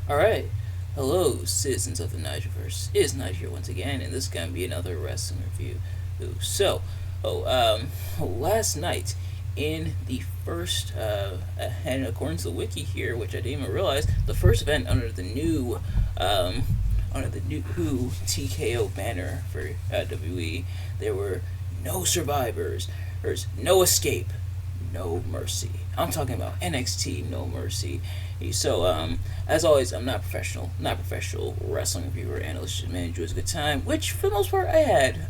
Alright, hello citizens of the Nigelverse. It is Nigel here once again, and this is going to be another wrestling review. So, last night in the first, and according to the wiki here, which I didn't even realize, the first event under the new TKO banner for WWE, there were no survivors, there's no escape, no mercy. I'm talking about NXT No Mercy. As always, I'm not professional wrestling reviewer, analyst, just man enjoys a good time, which for the most part I had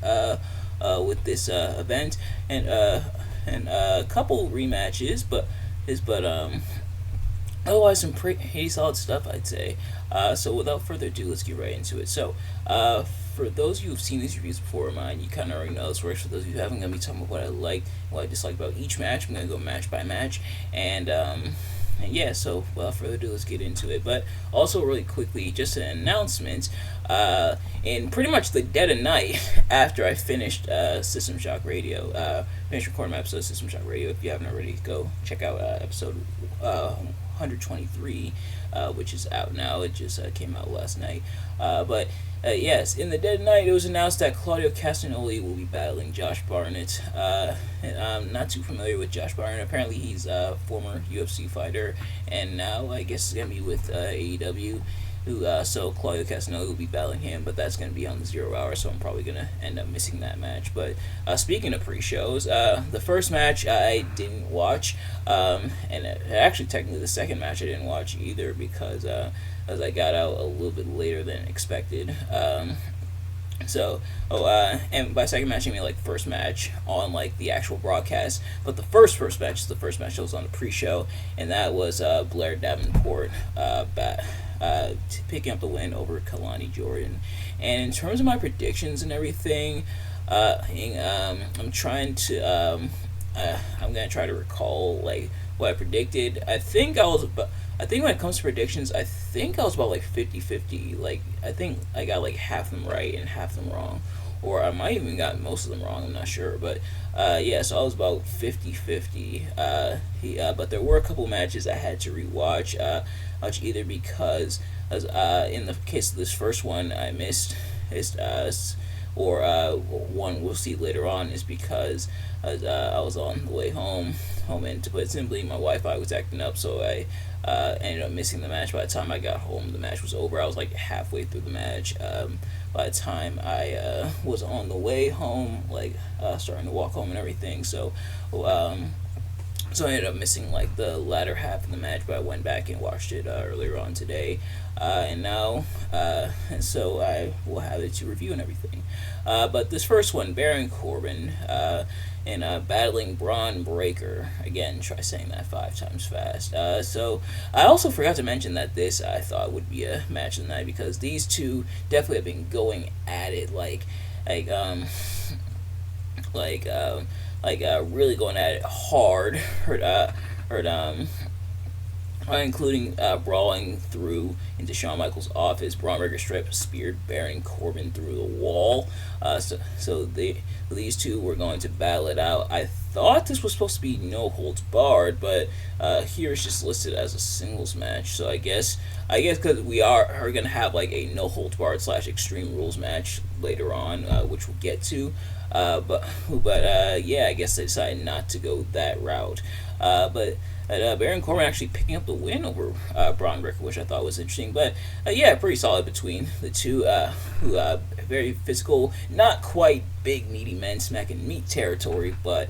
with this event and a couple rematches, but otherwise some pretty solid stuff, I'd say. So without further ado, let's get right into it. For those of you who've seen these reviews before mine, you kind of already know this works. For those of you who haven't, I'm going to be talking about what I like, what I dislike about each match. I'm going to go match by match. And yeah, so without further ado, let's get into it. But also, really quickly, just an announcement. In pretty much the dead of night after I finished System Shock Radio, finished recording my episode of System Shock Radio. If you haven't already, go check out episode 123, which is out now. It just came out last night. Yes, in the dead of night, it was announced that Claudio Castagnoli will be battling Josh Barnett. I'm not too familiar with Josh Barnett. Apparently, he's a former UFC fighter, and now I guess he's going to be with AEW. So Claudio Castagnoli will be battling him, but that's going to be on the 0 hour, so I'm probably going to end up missing that match. But speaking of pre-shows, the first match I didn't watch, and actually technically the second match I didn't watch either because as I got out a little bit later than expected. And by second match I mean like first match on like the actual broadcast. But the first match is the first match that was on the pre-show, and that was Blair Davenport picking up the win over Kalani Jordan. And in terms of my predictions and everything, I'm trying to I'm gonna try to recall like what I predicted. I think when it comes to predictions, I think I was about like 50-50. Like, I think I got like half of them right and half of them wrong. Or I might even got most of them wrong, I'm not sure. But yeah, so I was about 50-50. But there were a couple matches I had to rewatch. Either because, in the case of this first one, I missed, or one we'll see later on is because I was on the way home, and to put it simply, my Wi-Fi was acting up, so I ended up missing the match. By the time I got home, the match was over. I was like halfway through the match. By the time I was on the way home, starting to walk home and everything, so I ended up missing like the latter half of the match, but I went back and watched it earlier on today, and so I will have it to review and everything. But this first one, Baron Corbin, and battling Braun Breaker. Again, try saying that 5 times fast. So I also forgot to mention that this I thought would be a match of the night because these two definitely have been going at it like um like really going at it hard. Including brawling through into Shawn Michaels' office. Braun Breaker straight up speared Baron Corbin through the wall. These two were going to battle it out. I thought this was supposed to be no holds barred, but here it's just listed as a singles match. So I guess because we are going to have like a no holds barred / Extreme Rules match later on, which we'll get to. Yeah, I guess they decided not to go that route. Baron Corbin actually picking up the win over Braun Breaker, which I thought was interesting. But yeah, pretty solid between the two. Who very physical, not quite big meaty men smacking meat territory, but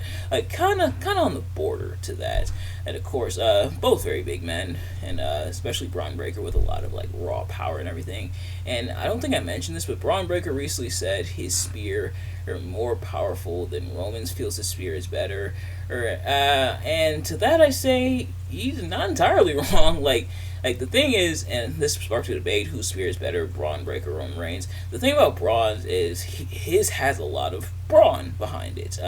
kind of on the border to that. And of course, both very big men, and especially Braun Breaker with a lot of like raw power and everything. And I don't think I mentioned this, but Braun Breaker recently said his spear are more powerful than Roman's, feels his spear is better. And to that I say he's not entirely wrong. Like the thing is, and this sparks a debate: whose spear is better, Braun Breaker or Roman Reigns? The thing about Braun is his has a lot of brawn behind it.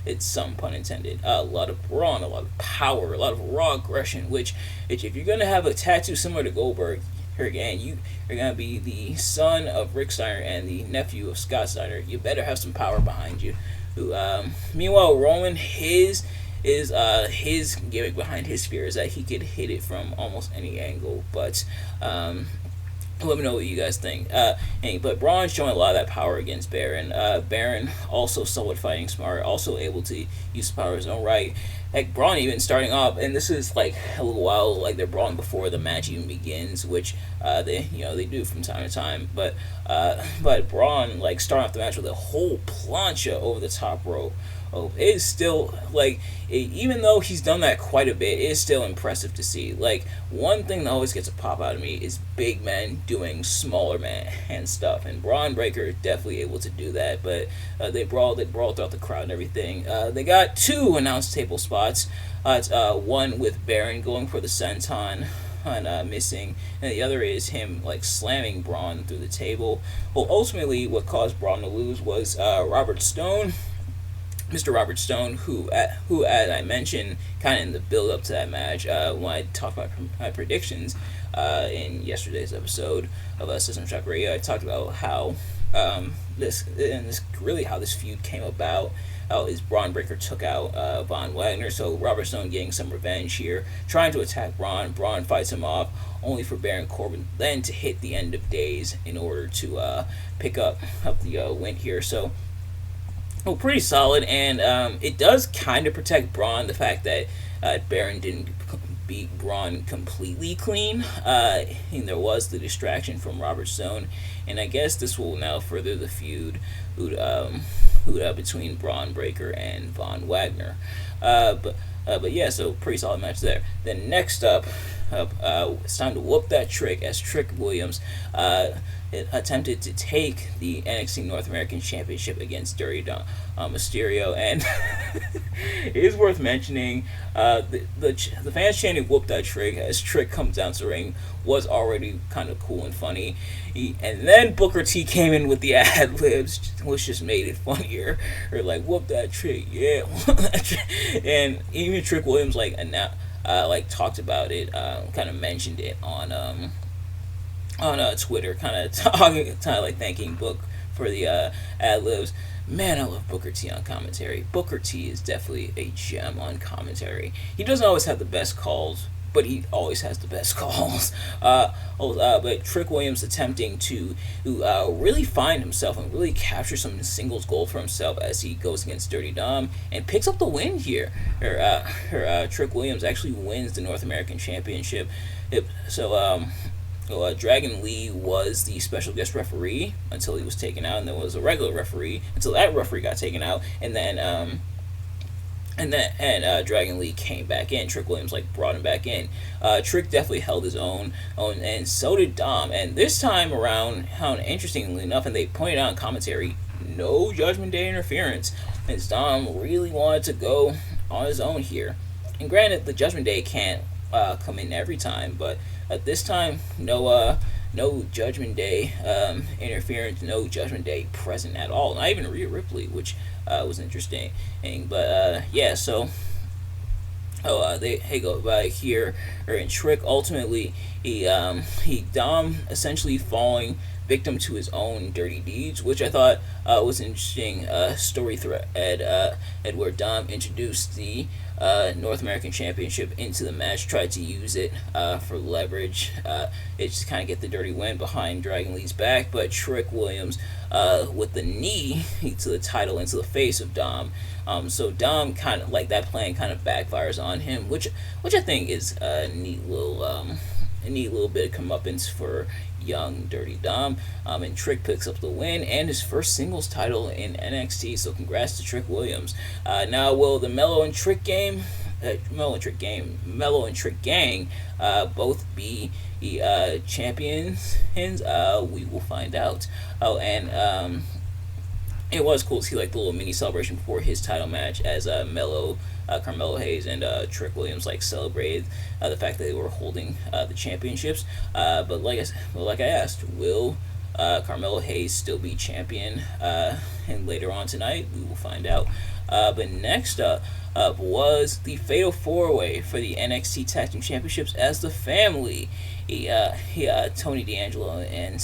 It's some pun intended. A lot of brawn, a lot of power, a lot of raw aggression. Which if you're gonna have a tattoo similar to Goldberg, here again, you are gonna be the son of Rick Steiner and the nephew of Scott Steiner. You better have some power behind you. Meanwhile, Roman, his his gimmick behind his spear is that he could hit it from almost any angle. But let me know what you guys think. But Braun's showing a lot of that power against Baron. Baron also somewhat fighting smart, also able to use power of his own right. Like Braun even starting off, and this is like a little while like they're brawling before the match even begins, which they do from time to time. But Braun like starting off the match with a whole plancha over the top rope. Oh, it is still like even though he's done that quite a bit, it is still impressive to see. Like one thing that always gets a pop out of me is big men doing smaller man stuff, and Braun Breaker is definitely able to do that. But they brawled throughout the crowd and everything. They got 2 announced table spots. One with Baron going for the senton on missing, and the other is him like slamming Braun through the table. Well, ultimately, what caused Braun to lose was Robert Stone. Mr. Robert Stone, who as I mentioned, kind of in the build up to that match, when I talked about my predictions in yesterday's episode of System Shock Radio, I talked about how this feud came about. How his Braun Breaker took out Von Wagner, so Robert Stone getting some revenge here, trying to attack Braun. Braun fights him off, only for Baron Corbin then to hit the end of days in order to pick up the win here. So. Well, pretty solid, and it does kind of protect Braun, the fact that Baron didn't beat Braun completely clean, and there was the distraction from Robert Stone, and I guess this will now further the feud between Braun Breaker and Von Wagner. But yeah, so pretty solid match there. Then next up, it's time to whoop that Trick, as Trick Williams attempted to take the NXT North American Championship against Dirty Dom Mysterio, and it is worth mentioning the fans chanting "Whoop that Trick" as Trick comes down to the ring was already kind of cool and funny, and then Booker T came in with the ad libs, which just made it funnier. Or like "Whoop that Trick," yeah, whoop that Trick. And even Trick Williams talked about it, kind of mentioned it on Twitter, kind of thanking Book for the ad libs. Man, I love Booker T on commentary. Booker T is definitely a gem on commentary. He doesn't always have the best calls, but he always has the best calls. But Trick Williams attempting to really find himself and really capture some singles gold for himself as he goes against Dirty Dom and picks up the win here. Trick Williams actually wins the North American Championship. Dragon Lee was the special guest referee until he was taken out, and there was a regular referee until that referee got taken out, and then Dragon Lee came back in. Trick Williams brought him back in. Trick definitely held his own, and so did Dom. And this time around, interestingly enough, and they pointed out in commentary, no Judgment Day interference, as Dom really wanted to go on his own here. And granted, the Judgment Day can't come in every time, but at this time, no Judgment Day interference, no Judgment Day present at all. Not even Rhea Ripley, which was interesting. But they go by here. And Trick ultimately Dom essentially falling victim to his own dirty deeds, which I thought was an interesting story thread. Where Dom introduced the North American Championship into the match, tried to use it for leverage. It just kind of get the dirty win behind Dragon Lee's back, but Trick Williams with the knee to the title into the face of Dom. So Dom kind of that plan kind of backfires on him, which I think is a neat little bit of comeuppance for young Dirty Dom. And Trick picks up the win and his first singles title in NXT, so congrats to Trick Williams. Now will the Mello and Trick Gang both be champions? We will find out. It was cool to see the little mini celebration before his title match as Carmelo Hayes and Trick Williams celebrated the fact that they were holding the championships. But like I asked, will Carmelo Hayes still be champion? And later on tonight, we will find out. But next up was the Fatal 4-Way for the NXT Tag Team Championships as the family. Tony D'Angelo and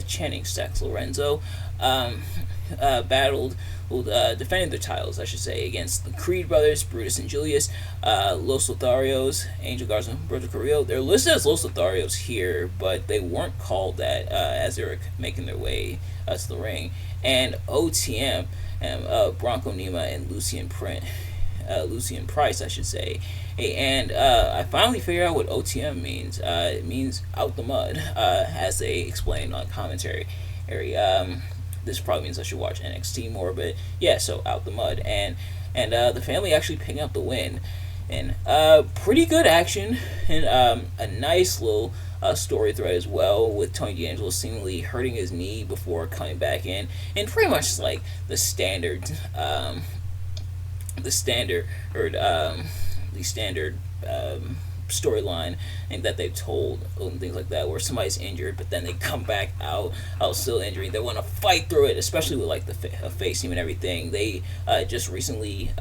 Channing Stacks Lorenzo battled defending their titles, I should say, against the Creed brothers, Brutus and Julius, Los Lotharios, Angel Garza, and Roberto Carrillo. They're listed as Los Lotharios here, but they weren't called that as they were making their way to the ring. And OTM, Bronco Nima and Lucian Price, I should say. Hey, and I finally figured out what OTM means. It means out the mud, as they explained on commentary. This probably means I should watch NXT more, but yeah, so out the mud. And the family actually picking up the win. And pretty good action, and a nice little story thread as well, with Tony D'Angelo seemingly hurting his knee before coming back in, and pretty much like the standard storyline and that they've told and things like that, where somebody's injured but then they come back out still injured. They want to fight through it, especially with like the face team and everything. They just recently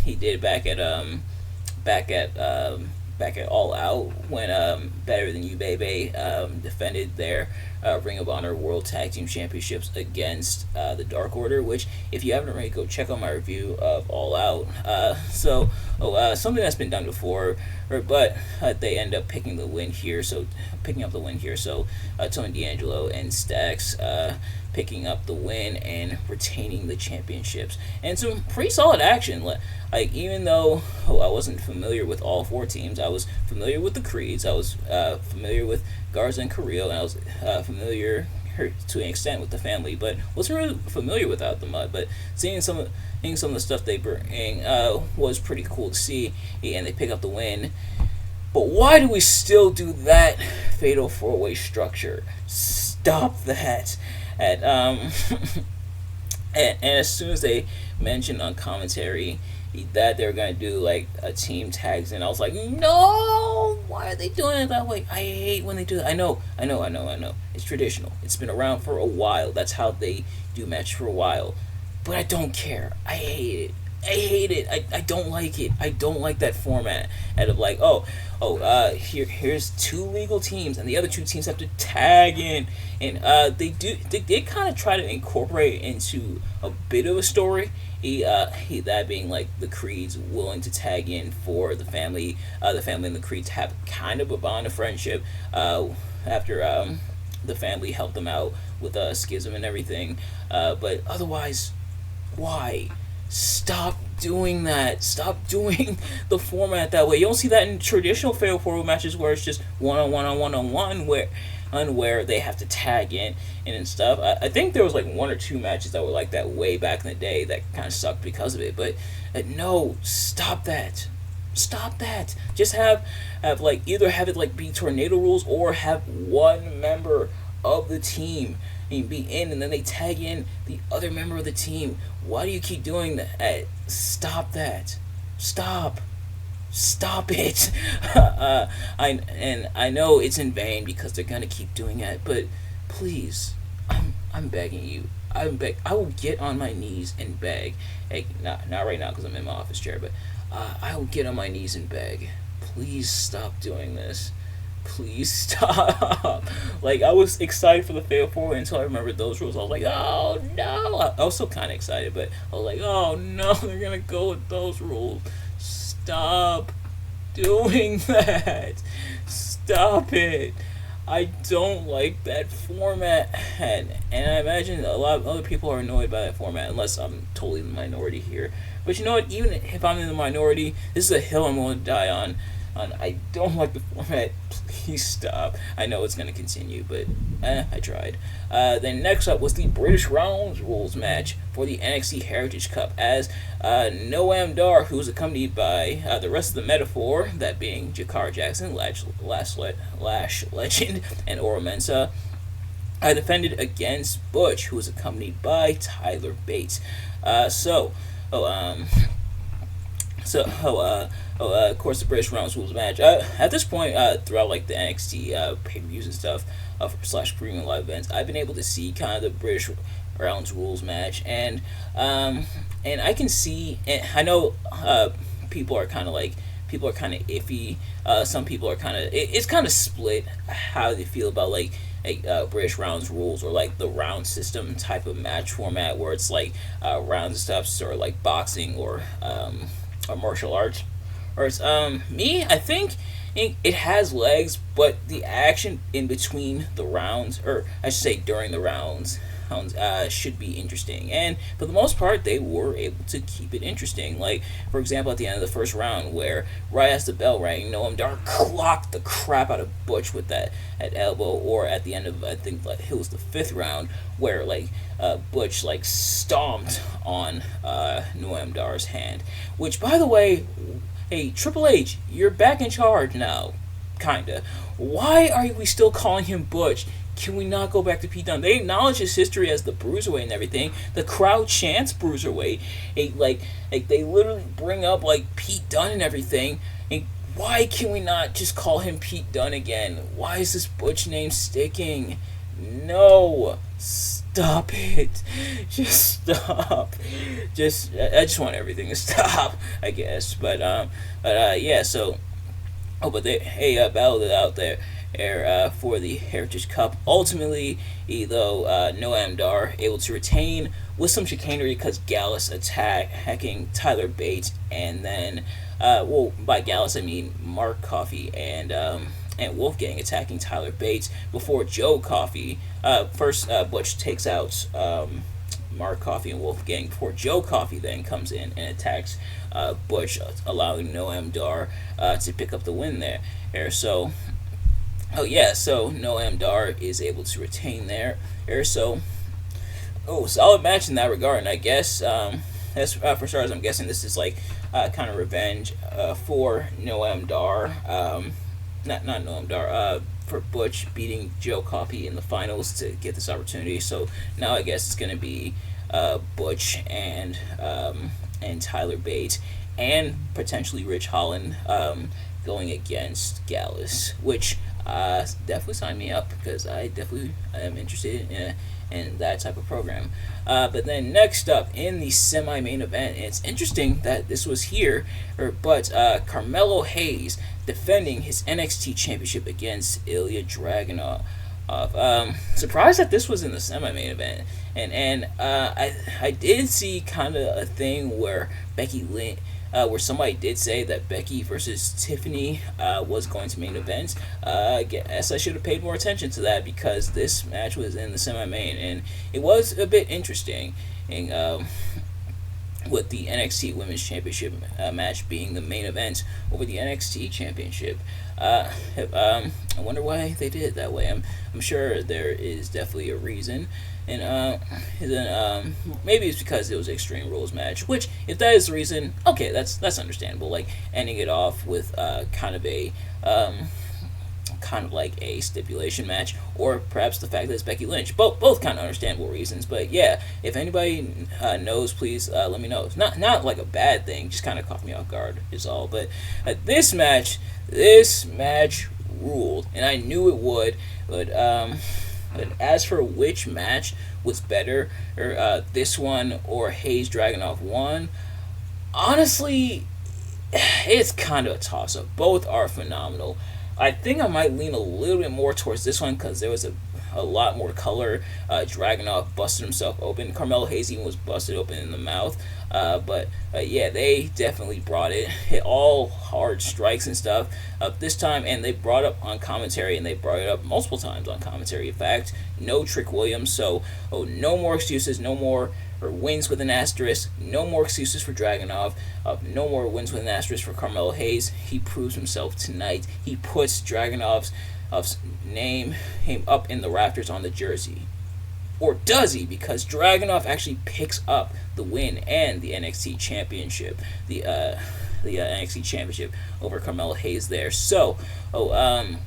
he did back at All Out when Better Than You Baby defended their Ring of Honor World Tag Team Championships against the Dark Order, which if you haven't already, go check out my review of All Out. Something that's been done before, but they end up picking up the win here. So Tony D'Angelo and Stax picking up the win and retaining the championships, and some pretty solid action. Like, even though I wasn't familiar with all four teams, I was familiar with the Creeds, I was familiar with Garza and Carrillo, and I was familiar to an extent with the family, but wasn't really familiar with Out the Mud. But seeing some of the stuff they bring was pretty cool to see, and they pick up the win. But why do we still do that fatal four-way structure? Stop that. And as soon as they mentioned on commentary that they're gonna do like a team tags, and I was like, no, why are they doing it that way? I hate when they do that. I know. It's traditional. It's been around for a while. That's how they do match for a while. But I don't care. I hate it. I don't like it. I don't like that format. And of like, here's two legal teams, and the other two teams have to tag in, and they did kind of try to incorporate into a bit of a story. That being like the Creeds willing to tag in for the family. The family and the Creeds have kind of a bond of friendship after the family helped them out with Schism and everything. But otherwise, why? Stop doing that. Stop doing the format that way. You don't see that in traditional Fatal 4 matches where it's just one-on-one where they have to tag in and stuff. I think there was like one or two matches that were like that way back in the day that kind of sucked because of it. But no, stop that. Stop that. Just have like either have it like be tornado rules, or have one member of the team be in, and then they tag in the other member of the team. Why do you keep doing that? Stop that. Stop it. I know it's in vain because they're gonna keep doing it, but please, I'm begging you. I will get on my knees and beg. Hey, not right now because I'm in my office chair, but I will get on my knees and beg. Please stop doing this. Please stop. Like, I was excited for the Fatal 4 until I remembered those rules. I was like, oh no. I was still kind of excited, but I was like, oh no, they're gonna go with those rules. Stop doing that. Stop it. I don't like that format, and I imagine a lot of other people are annoyed by that format, unless I'm totally in the minority here. But you know what? Even if I'm in the minority, this is a hill I'm willing to die on. I don't like the format. Please stop. I know it's going to continue, but I tried. Then next up was the British Rounds Rules match for the NXT Heritage Cup, as Noam Dar, who was accompanied by the rest of the Metaphor, that being Jakar Jackson, Lash Legend, and Oro Mensah, defended against Butch, who was accompanied by Tyler Bates. Of course, the British Rounds Rules match. At this point, throughout like the NXT pay-per-views and stuff, / premium live events, I've been able to see kind of the British Rounds Rules match, and I can see, and I know people are kind of like people are kind of iffy. Some people are kind of it's kind of split how they feel about like British rounds rules, or like the round system type of match format where it's like rounds and stuff, or like boxing or martial arts. Or it's me, I think it has legs, but the action in between the rounds, or I should say during the rounds, should be interesting. And for the most part, they were able to keep it interesting. Like, for example, at the end of the first round, where right as the bell rang, Noam Dar clocked the crap out of Butch with that at elbow. Or at the end of, I think like it was the fifth round, where like Butch like stomped on Noam Dar's hand. Which, by the way, hey, Triple H, you're back in charge now, kinda. Why are we still calling him Butch? Can we not go back to Pete Dunne? They acknowledge his history as the Bruiserweight and everything. The crowd chants Bruiserweight. Like they literally bring up like Pete Dunne and everything. And why can we not just call him Pete Dunne again? Why is this Butch name sticking? No, stop it. Just stop. I just want everything to stop, I guess. But yeah. So, but they battled it out there for the Heritage Cup. Ultimately, though, Noam Dar able to retain with some chicanery because Gallus attacking Tyler Bates, and then, by Gallus I mean Mark Coffey and Wolfgang attacking Tyler Bates before Joe Coffey. First, Butch takes out Mark Coffey and Wolfgang before Joe Coffey then comes in and attacks Butch, allowing Noam Dar to pick up the win there. So, so Noam Dar is able to retain there. So, solid match in that regard, and I guess as for starters, I'm guessing this is like kind of revenge for Noam Dar. Not Noam Dar. For Butch beating Joe Coffey in the finals to get this opportunity. So now I guess it's gonna be Butch and Tyler Bates and potentially Rich Holland going against Gallus, which definitely sign me up because I definitely am interested in that type of program. But then next up in the semi-main event, and it's interesting that this was here, but Carmelo Hayes defending his NXT Championship against Ilya Dragunov. Surprised that this was in the semi-main event, and I did see kind of a thing where Becky Lynch. Where somebody did say that Becky versus Tiffany was going to main event. I guess I should have paid more attention to that because this match was in the semi-main, and it was a bit interesting. And, with the NXT Women's Championship match being the main event over the NXT Championship. I wonder why they did it that way. I'm sure there is definitely a reason. And then maybe it's because it was an Extreme Rules match, which, if that is the reason, okay, that's understandable. Like ending it off with kind of like a stipulation match, or perhaps the fact that it's Becky Lynch. Both kind of understandable reasons. But yeah, if anybody knows, please let me know. It's not like a bad thing, just kind of caught me off guard is all. But this match ruled, and I knew it would. But as for which match was better, or this one or Hayes Dragunov 1, honestly, it's kind of a toss-up. Both are phenomenal. I think I might lean a little bit more towards this one because there was a lot more color. Dragunov busted himself open. Carmelo Hayes even was busted open in the mouth. But yeah, they definitely brought it. Hit all hard strikes and stuff this time, and they brought up on commentary, and they brought it up multiple times on commentary. In fact, no Trick Williams, so no more excuses, no more wins with an asterisk, no more excuses for Dragunov, no more wins with an asterisk for Carmelo Hayes. He proves himself tonight. He puts Dragunov's name up in the rafters on the jersey. Or does he? Because Dragunov actually picks up the win and the NXT Championship, the NXT Championship over Carmelo Hayes there. So the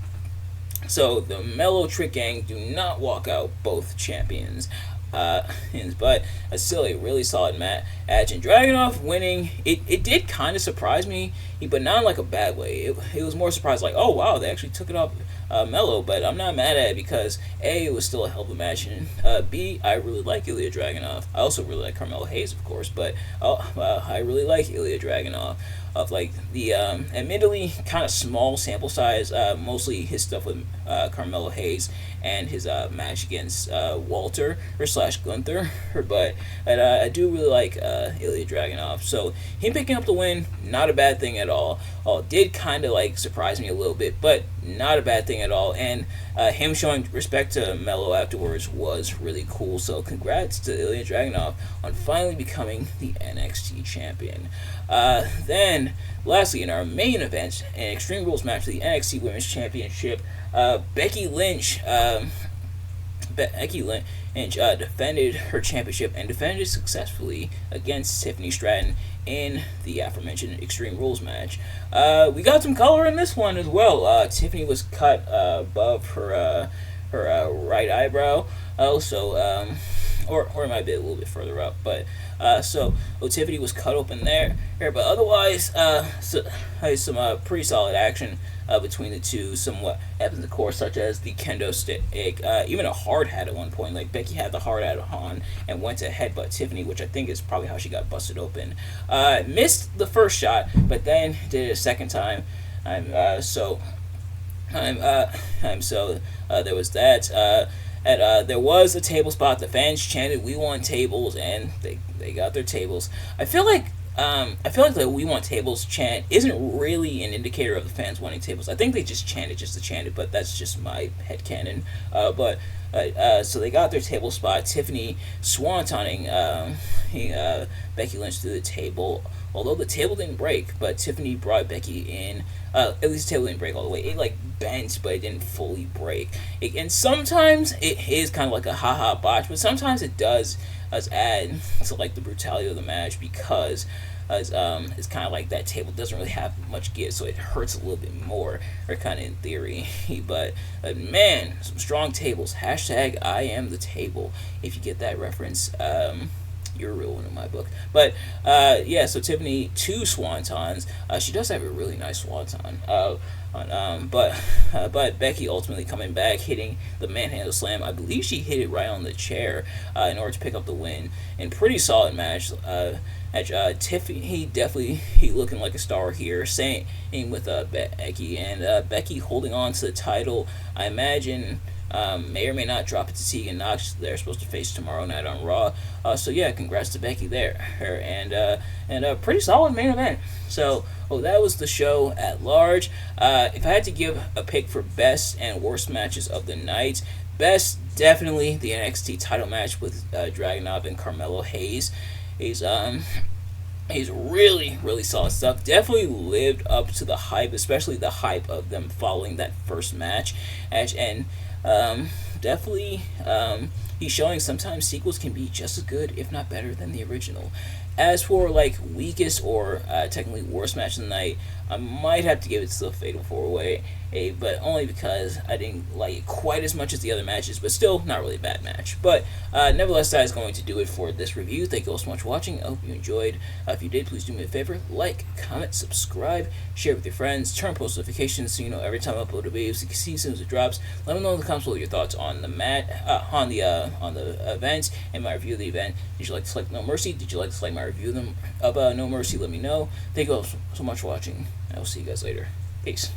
Mellow Trick Gang do not walk out both champions. But still a really solid match. And Dragunov winning, it did kind of surprise me, but not in like a bad way. It was more surprised, like, oh wow, they actually took it off Mello. But I'm not mad at it because A, it was still a hell of a match, and B, I really like Ilya Dragunov. I also really like Carmelo Hayes, of course, but I really like Ilya Dragunov. of like the admittedly kind of small sample size, mostly his stuff with Carmelo Hayes and his match against Walter or slash Gunther. But I do really like Ilya Dragunov. So him picking up the win, not a bad thing at all. It did kind of like surprise me a little bit, but not a bad thing at all. And him showing respect to Melo afterwards was really cool. So congrats to Ilya Dragunov on finally becoming the NXT champion. Then, lastly, in our main event, an Extreme Rules match for the NXT Women's Championship, Becky Lynch. Becky Lynch defended her championship and defended it successfully against Tiffany Stratton in the aforementioned Extreme Rules match. We got some color in this one as well. Tiffany was cut above her right eyebrow. Or it might be a little bit further up, but Tiffany was cut open there. But otherwise, some pretty solid action between the two. Somewhat weapons, of course, such as the kendo stick, even a hard hat at one point. Like Becky had the hard hat on and went to headbutt Tiffany, which I think is probably how she got busted open. Missed the first shot, but then did it a second time. There was that. There was a table spot. The fans chanted, "We want tables," and they got their tables. I feel like the "We want tables" chant isn't really an indicator of the fans wanting tables. I think they just chanted just to chant it, but that's just my headcanon. So they got their table spot. Tiffany swantoning Becky Lynch through the table. Although the table didn't break, but Tiffany brought Becky in. At least the table didn't break all the way. It like bent, but it didn't fully break. And sometimes it is kind of like a haha botch, but sometimes it does add to like the brutality of the match because it's kind of like that table doesn't really have much give, so it hurts a little bit more, or kind of in theory. But man, some strong tables. Hashtag I am the table. If you get that reference. You're a real one in my book. But so Tiffany, 2 swantons. She does have a really nice swanton. But Becky ultimately coming back, hitting the manhandle slam. I believe she hit it right on the chair in order to pick up the win. And pretty solid match. Tiffany definitely looking like a star here. Same with Becky, and Becky holding on to the title. I imagine. May or may not drop it to Tegan Knox. They're supposed to face tomorrow night on Raw. Congrats to Becky there. And a pretty solid main event. So, that was the show at large. If I had to give a pick for best and worst matches of the night, best definitely the NXT title match with Dragunov and Carmelo Hayes. He's really, really solid stuff. Definitely lived up to the hype, especially the hype of them following that first match. And definitely, he's showing sometimes sequels can be just as good, if not better, than the original. As for like weakest or technically worst match of the night, I might have to give it to the Fatal 4-Way, but only because I didn't like it quite as much as the other matches, but still not really a bad match. But nevertheless, that is going to do it for this review. Thank you all so much for watching. I hope you enjoyed. If you did, please do me a favor, like, comment, subscribe, share with your friends, turn on post notifications so you know every time I upload a video, so you can see as soon as it drops. Let me know in the comments below your thoughts on the on the event and my review of the event. Did you like to select No Mercy? Did you like to select my review of No Mercy? Let me know. Thank you all so much for watching. I will see you guys later. Peace.